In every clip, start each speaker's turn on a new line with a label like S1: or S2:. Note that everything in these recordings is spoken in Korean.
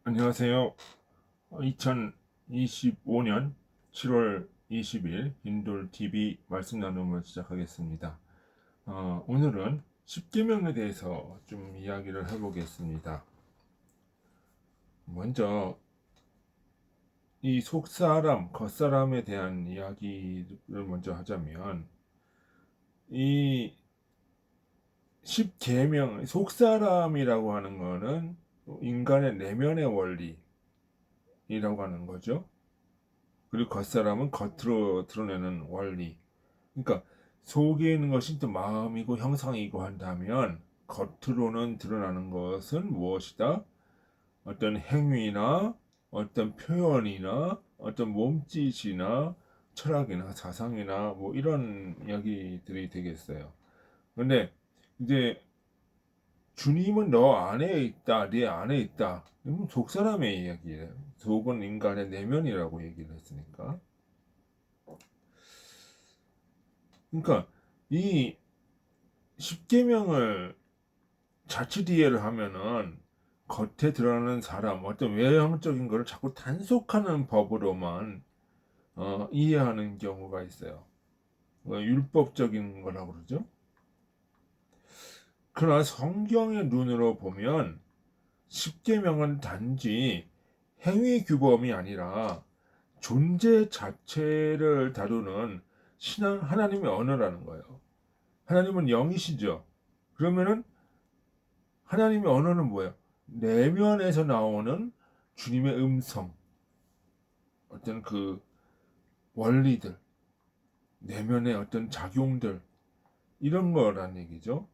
S1: 안녕하세요. 2025년 7월 20일 인돌 TV 말씀 나눔을 시작하겠습니다. 오늘은 십계명에 대해서 좀 이야기를 해보겠습니다. 먼저 이 속사람, 겉사람에 대한 이야기를 먼저 하자면 이 십계명, 속사람이라고 하는 거는 인간의 내면의 원리라고 하는 거죠. 그리고 겉사람은 겉으로 드러내는 원리. 그러니까 속에 있는 것이 또 마음이고 형상이고 한다면 겉으로는 드러나는 것은 무엇이다? 어떤 행위나 어떤 표현이나 어떤 몸짓이나 철학이나 사상이나 뭐 이런 이야기들이 되겠어요. 근데 이제 주님은 너 안에 있다, 네 안에 있다. 이건 속사람의 이야기예요. 속은 인간의 내면이라고 얘기를 했으니까. 그러니까 이 십계명을 자칫 이해를 하면은 겉에 드러나는 사람, 어떤 외형적인 것을 자꾸 단속하는 법으로만 이해하는 경우가 있어요. 율법적인 거라고 그러죠. 그러나 성경의 눈으로 보면 십계명은 단지 행위 규범이 아니라 존재 자체를 다루는 신앙 하나님의 언어라는 거예요. 하나님은 영이시죠. 그러면은 하나님의 언어는 뭐예요? 내면에서 나오는 주님의 음성, 어떤 그 원리들, 내면의 어떤 작용들, 이런 거란 얘기죠.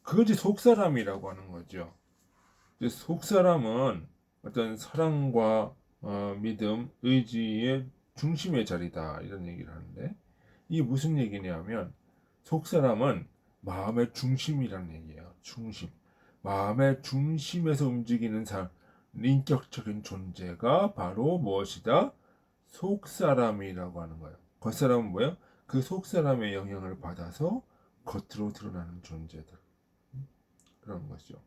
S1: 그것이 속사람이라고 하는 거죠. 속사람은 어떤 사랑과 믿음, 의지의 중심의 자리다. 이런 얘기를 하는데, 이게 무슨 얘기냐면, 속사람은 마음의 중심이라는 얘기예요. 중심. 마음의 중심에서 움직이는 인격적인 존재가 바로 무엇이다? 속사람이라고 하는 거예요. 겉사람은 뭐예요? 그 속사람의 영향을 받아서 겉으로 드러나는 존재들. 그런 거죠.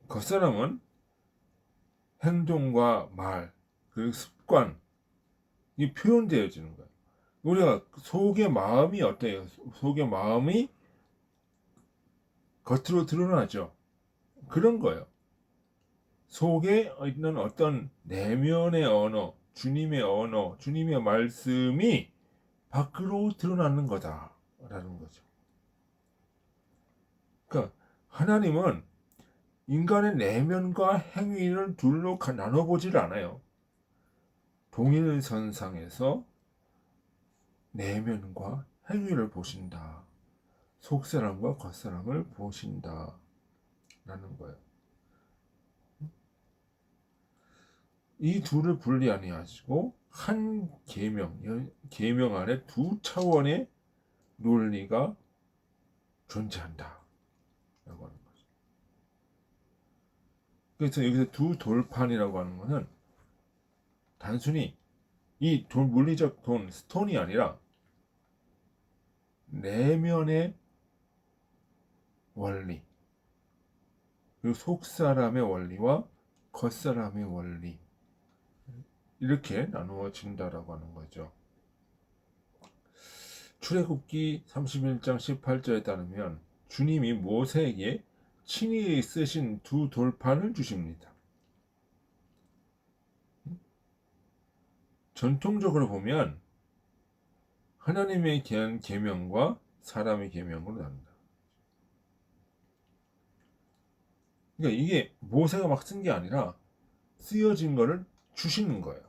S1: 겉사람은 행동과 말, 그리고 습관, 이 표현되어지는 거예요. 우리가 속의 마음이 어때요? 속의 마음이 겉으로 드러나죠. 그런 거예요. 속에 있는 어떤 내면의 언어, 주님의 언어, 주님의 말씀이 밖으로 드러나는 거다라는 거죠. 그러니까 하나님은 인간의 내면과 행위를 둘로 나눠보질 않아요. 동일선상에서 내면과 행위를 보신다. 속사람과 겉사람을 보신다. 라는 거예요. 이 둘을 분리 아니하시고 한 계명 안에 두 차원의 논리가 존재한다. 라고 하는 거죠. 그래서 여기서 두 돌판이라고 하는 것은 단순히 이 물리적 스톤이 아니라 내면의 원리, 그리고 속사람의 원리와 겉사람의 원리, 이렇게 나누어진다라고 하는 거죠. 출애굽기 31장 18절에 따르면 주님이 모세에게 친히 쓰신 두 돌판을 주십니다. 전통적으로 보면 하나님의 계명과 사람의 계명으로 나눈다. 그러니까 이게 모세가 막 쓴 게 아니라 쓰여진 거를 주시는 거예요.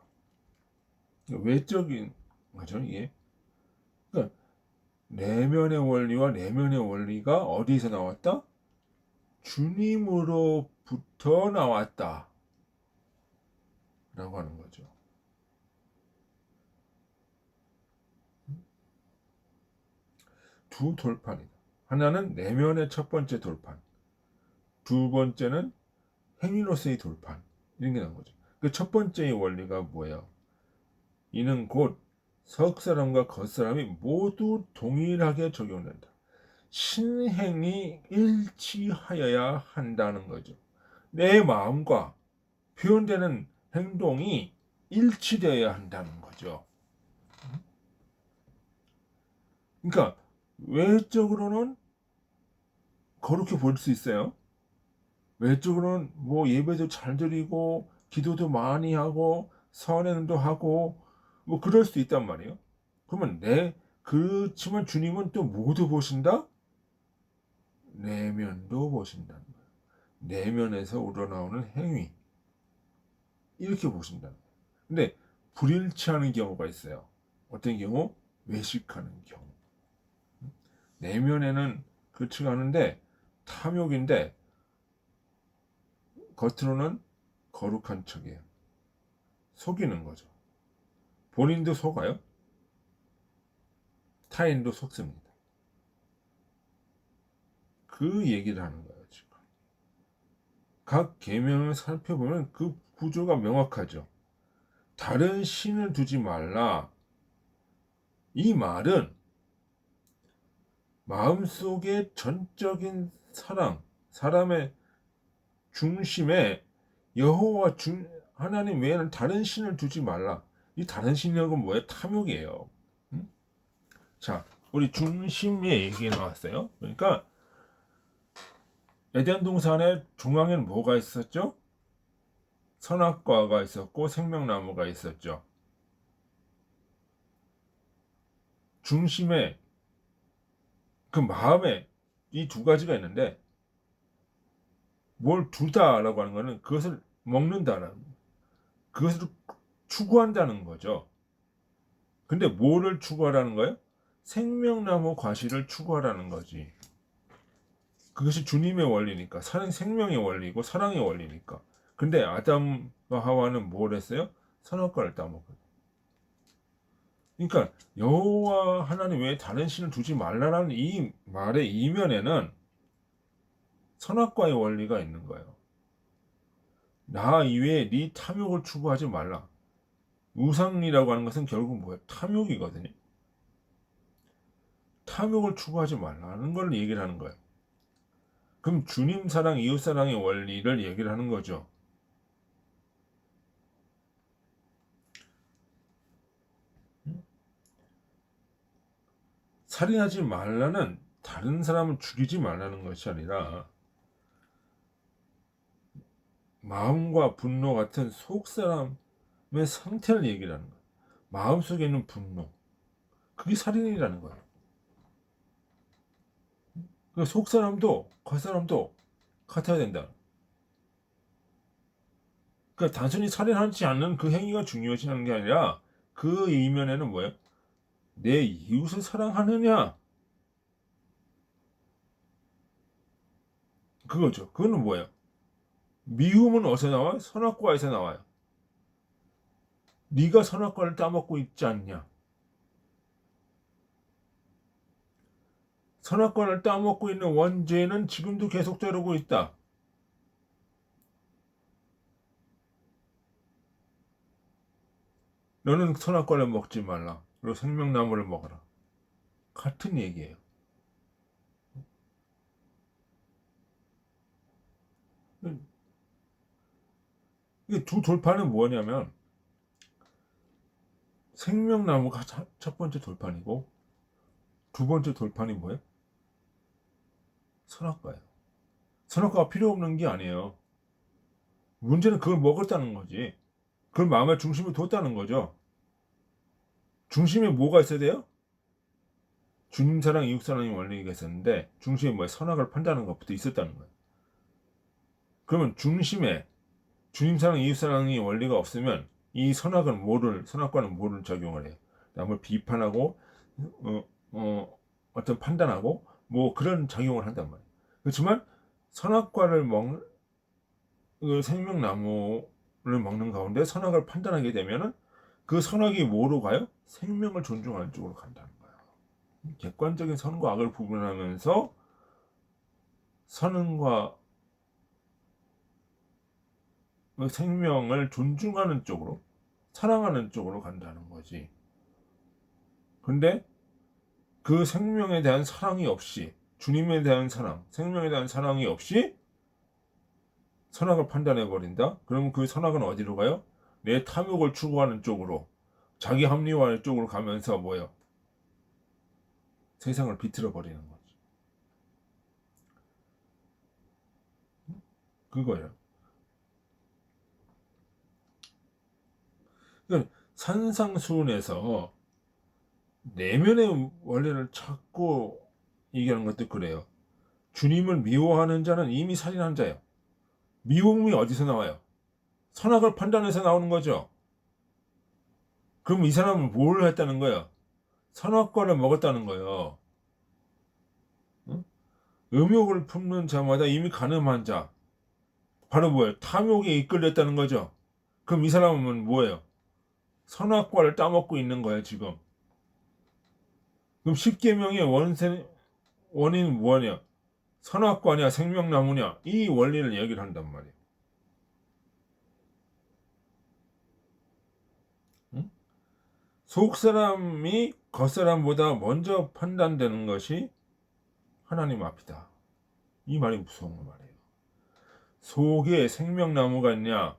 S1: 그러니까 외적인 거죠, 이게. 그러니까 내면의 원리와 내면의 원리가 어디서 나왔다? 주님으로부터 나왔다. 라고 하는 거죠. 두 돌판이다. 하나는 내면의 첫 번째 돌판, 두 번째는 행위로서의 돌판. 이런 게 나온 거죠. 그 첫 번째의 원리가 뭐예요? 이는 곧 석사람과 겉사람이 모두 동일하게 적용된다. 신행이 일치하여야 한다는 거죠. 내 마음과 표현되는 행동이 일치되어야 한다는 거죠. 그러니까 외적으로는 거룩해 보일 수 있어요. 외적으로는 뭐 예배도 잘 드리고 기도도 많이 하고 선행도 하고 뭐 그럴 수 있단 말이에요. 그러면 그렇지만 주님은 또 모두 보신다? 내면도 보신다는 거예요. 내면에서 우러나오는 행위 이렇게 보신다는 거예요. 근데 불일치하는 경우가 있어요. 어떤 경우? 외식하는 경우. 내면에는 그렇지가 않은데 탐욕인데 겉으로는 거룩한 척이에요. 속이는 거죠. 본인도 속아요. 타인도 속습니다. 그 얘기를 하는 거예요, 지금. 각 계명을 살펴보면 그 구조가 명확하죠. 다른 신을 두지 말라. 이 말은 마음속의 전적인 사랑, 사람의 중심에 여호와 하나님 외에는 다른 신을 두지 말라. 이 다른 신이라는 건 뭐예요? 탐욕이에요. 응? 자, 우리 중심의 얘기 나왔어요. 그러니까 에덴 동산의 중앙에는 뭐가 있었죠? 선악과가 있었고 생명나무가 있었죠. 중심에 그 마음에 이 두 가지가 있는데 뭘 두다라고 하는 거는 그것을 먹는다는 그것을 추구한다는 거죠. 근데 뭐를 추구하라는 거예요? 생명나무 과실을 추구하라는 거지. 그것이 주님의 원리니까 생명의 원리고 사랑의 원리니까. 근데 아담과 하와는 뭘 했어요? 선악과를 따먹어요. 그러니까 여호와 하나님 외에 다른 신을 두지 말라라는 이 말의 이면에는 선악과의 원리가 있는 거예요. 나 이외에 네 탐욕을 추구하지 말라. 우상이라고 하는 것은 결국 뭐예요? 탐욕이거든요. 탐욕을 추구하지 말라는 걸 얘기를 하는 거예요. 그럼 주님 사랑, 이웃 사랑의 원리를 얘기를 하는 거죠. 살인하지 말라는 다른 사람을 죽이지 말라는 것이 아니라 마음과 분노 같은 속 사람의 상태를 얘기를 하는 거예요. 마음속에 있는 분노. 그게 살인이라는 거예요. 그러니까 속 사람도 겉 사람도 같아야 된다. 그러니까 단순히 살인하지 않는 그 행위가 중요하지는 게 아니라 그 이면에는 뭐예요? 내 이웃을 사랑하느냐? 그거죠. 그거는 뭐예요? 미움은 어디서 나와요? 선악과에서 나와요. 네가 선악과를 따먹고 있지 않냐? 선악과를 따먹고 있는 원죄는 지금도 계속 저러고 있다. 너는 선악과를 먹지 말라. 그리고 생명나무를 먹어라. 같은 얘기예요. 이게 두 돌파는 뭐냐면 생명나무가 첫 번째 돌판이고 두 번째 돌판이 뭐예요? 선악과예요. 선악과가 필요 없는 게 아니에요. 문제는 그걸 먹었다는 거지. 그걸 마음의 중심에 뒀다는 거죠. 중심에 뭐가 있어야 돼요? 주님 사랑, 이웃 사랑이 원리가 있었는데 중심에 뭐야? 선악을 판다는 것부터 있었다는 거예요. 그러면 중심에 주님 사랑, 이웃 사랑이 원리가 없으면 이 선악과는 뭐를 적용을 해요? 남을 비판하고 어, 어떤 판단하고 뭐 그런 작용을 한단 말이에요. 그렇지만 선악과를 그 생명나무를 먹는 가운데 선악을 판단하게 되면은 그 선악이 뭐로 가요? 생명을 존중하는 쪽으로 간다는 거예요. 객관적인 선과 악을 구분하면서 선과 그 생명을 존중하는 쪽으로 사랑하는 쪽으로 간다는 거지. 근데 그 생명에 대한 사랑이 없이 주님에 대한 사랑, 생명에 대한 사랑이 없이 선악을 판단해 버린다? 그러면 그 선악은 어디로 가요? 내 탐욕을 추구하는 쪽으로, 자기 합리화의 쪽으로 가면서 뭐예요? 세상을 비틀어 버리는 거죠. 그거예요. 그러니까 산상수훈에서 내면의 원리를 찾고 얘기하는 것도 그래요. 주님을 미워하는 자는 이미 살인한 자예요. 미움이 어디서 나와요? 선악을 판단해서 나오는 거죠. 그럼 이 사람은 뭘 했다는 거야? 선악과를 먹었다는 거예요. 응? 음욕을 품는 자마다 이미 간음한 자. 바로 뭐예요? 탐욕에 이끌렸다는 거죠. 그럼 이 사람은 뭐예요? 선악과를 따먹고 있는 거예요, 지금. 그럼 십계명의 원인은 뭐냐? 선악과냐, 생명나무냐? 이 원리를 얘기를 한단 말이에요. 응? 속사람이 겉사람보다 먼저 판단되는 것이 하나님 앞이다. 이 말이 무서운 말이에요. 속에 생명나무가 있냐?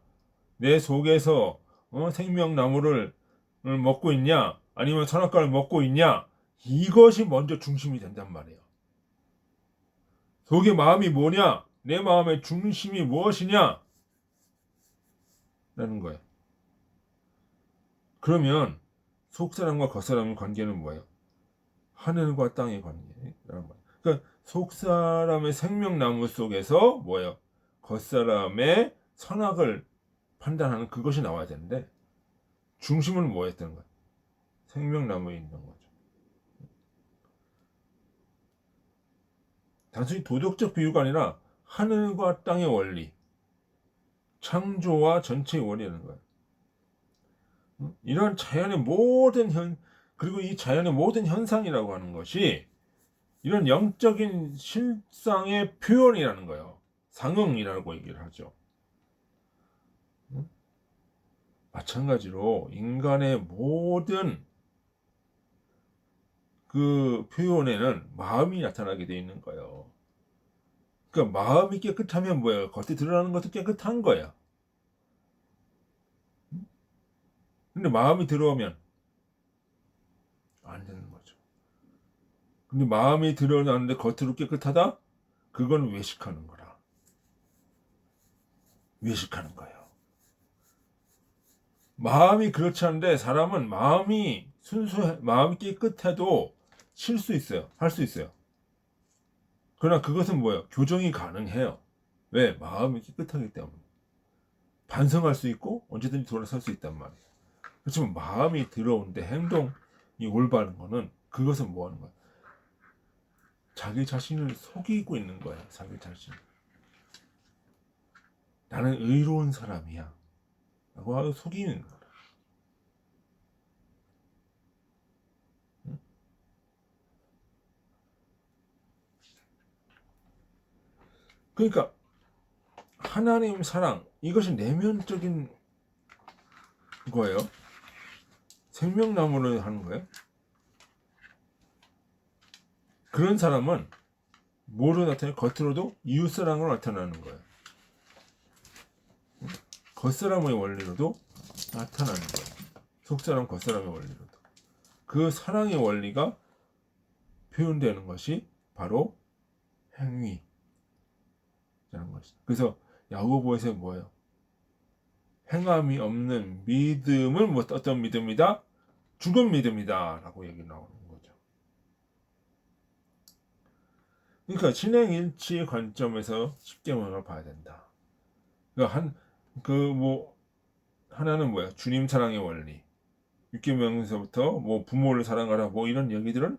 S1: 내 속에서 생명나무를 먹고 있냐? 아니면 선악과를 먹고 있냐? 이것이 먼저 중심이 된단 말이에요. 속의 마음이 뭐냐? 내 마음의 중심이 무엇이냐? 라는 거예요. 그러면 속사람과 겉사람의 관계는 뭐예요? 하늘과 땅의 관계라는 거예요. 그러니까 속사람의 생명나무 속에서 뭐예요? 겉사람의 선악을 판단하는 그것이 나와야 되는데 중심은 뭐였던 거예요? 생명나무에 있는 거죠. 단순히 도덕적 비유가 아니라 하늘과 땅의 원리, 창조와 전체의 원리라는 거예요. 이런 자연의 모든 그리고 이 자연의 모든 현상이라고 하는 것이 이런 영적인 실상의 표현이라는 거예요. 상응이라고 얘기를 하죠. 마찬가지로 인간의 모든 그 표현에는 마음이 나타나게 되어 있는 거예요. 그러니까 마음이 깨끗하면 뭐예요? 겉에 드러나는 것도 깨끗한 거야. 근데 마음이 들어오면 안 되는 거죠. 근데 마음이 드러나는데 겉으로 깨끗하다? 그건 외식하는 거라. 외식하는 거예요. 마음이 그렇지 않은데 사람은 마음이 마음이 깨끗해도 쉴 수 있어요. 할 수 있어요. 그러나 그것은 뭐예요? 교정이 가능해요. 왜? 마음이 깨끗하기 때문에. 반성할 수 있고 언제든지 돌아설 수 있단 말이에요. 그렇지만 마음이 들어오는데 행동이 올바른 거는 그것은 뭐 하는 거야? 자기 자신을 속이고 있는 거야. 자기 자신. 나는 의로운 사람이야. 라고 하고 속이는 거야. 그러니까 하나님 사랑 이것이 내면적인 거예요. 생명나무를 하는 거예요. 그런 사람은 뭐로 나타나요? 겉으로도 이웃사랑으로 나타나는 거예요. 겉사람의 원리로도 나타나는 거예요. 속사람, 겉사람의 원리로도. 그 사랑의 원리가 표현되는 것이 바로 행위라는 것이죠. 그래서 야고보에서 뭐예요? 행함이 없는 믿음은 뭐 어떤 믿음이다? 죽은 믿음이다 라고 얘기 나오는 거죠. 그러니까 신행일치의 관점에서 십계명을 봐야 된다. 그러니까 하나는 뭐야? 주님 사랑의 원리. 육계명에서부터 뭐 부모를 사랑하라 뭐 이런 얘기들은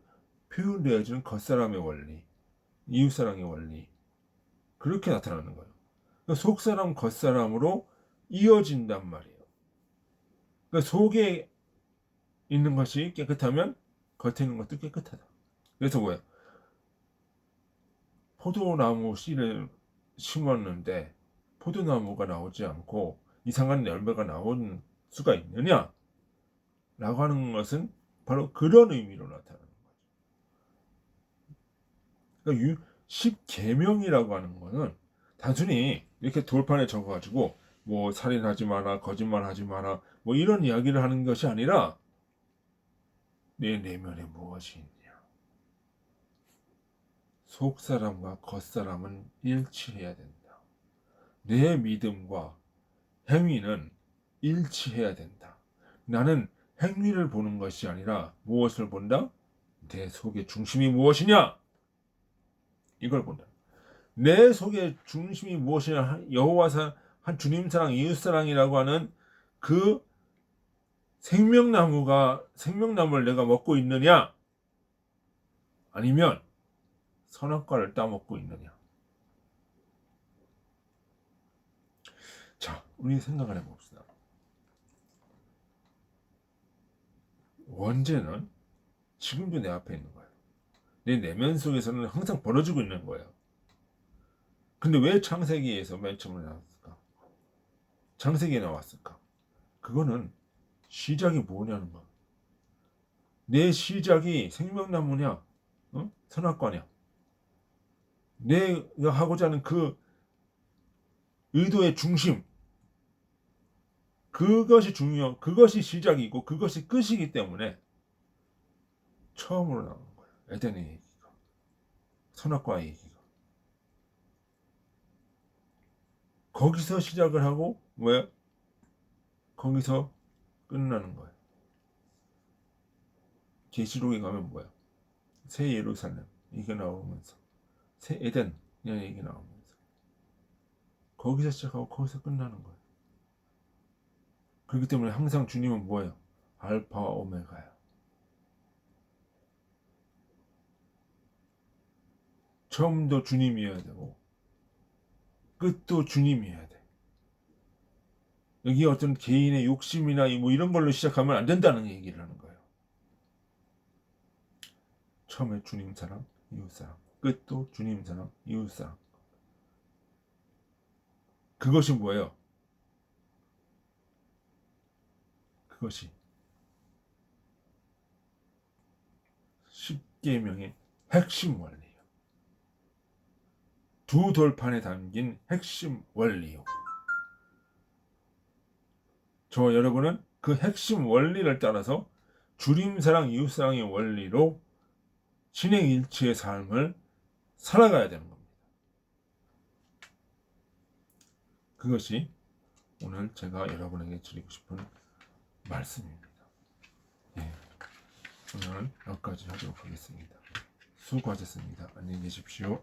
S1: 표현되어지는 겉사람의 원리, 이웃사랑의 원리 그렇게 나타나는 거예요. 그러니까 속사람 겉사람으로 이어진단 말이에요. 그러니까 속에 있는 것이 깨끗하면 겉에 있는 것도 깨끗하다. 그래서 뭐야? 포도나무 씨를 심었는데 포도나무가 나오지 않고 이상한 열매가 나온 수가 있느냐? 라고 하는 것은 바로 그런 의미로 나타나는 거죠. 그러니까 10계명이라고 하는 거는 단순히 이렇게 돌판에 적어가지고 뭐 살인하지 마라, 거짓말하지 마라, 뭐 이런 이야기를 하는 것이 아니라 내 내면에 무엇이 있냐. 속사람과 겉사람은 일치해야 된다. 내 믿음과 행위는 일치해야 된다. 나는 행위를 보는 것이 아니라 무엇을 본다? 내 속의 중심이 무엇이냐? 이걸 본다. 내 속의 중심이 무엇이냐? 여호와사 한 주님 사랑, 이웃 사랑이라고 하는 그 생명나무를 내가 먹고 있느냐? 아니면 선악과를 따먹고 있느냐? 자, 우리 생각을 해봅시다. 원죄는 지금도 내 앞에 있는 거예요. 내 내면 속에서는 항상 벌어지고 있는 거예요. 근데 왜 창세기에서 맨 처음에 나왔을까? 창세기에 나왔을까? 그거는 시작이 뭐냐는 거야. 내 시작이 생명나무냐, 선악과냐? 내가 하고자 하는 그 의도의 중심, 그것이 시작이고 그것이 끝이기 때문에 처음으로 나오는 거예요. 에덴의 얘기가, 선악과의 얘기가. 거기서 시작을 하고 뭐야? 거기서 끝나는 거예요. 계시록에 가면 뭐야? 새 예루살렘 이게 나오면서 새 에덴 이런 얘기 나오면서 거기서 시작하고 거기서 끝나는 거예요. 그렇기 때문에 항상 주님은 뭐예요? 알파와 오메가야. 처음도 주님이어야 되고 끝도 주님이어야 돼. 여기 어떤 개인의 욕심이나 뭐 이런 걸로 시작하면 안 된다는 얘기를 하는 거예요. 처음에 주님 사랑, 이웃 사랑, 끝도 주님 사랑, 이웃 사랑. 그것이 뭐예요? 그것이 10계명의 핵심 원리예요. 두 돌판에 담긴 핵심 원리요. 저 여러분은 그 핵심 원리를 따라서 주님사랑, 이웃사랑의 원리로 신행일치의 삶을 살아가야 되는 겁니다. 그것이 오늘 제가 여러분에게 드리고 싶은 말씀입니다. 예, 오늘 여기까지 하도록 하겠습니다. 수고하셨습니다. 안녕히 계십시오.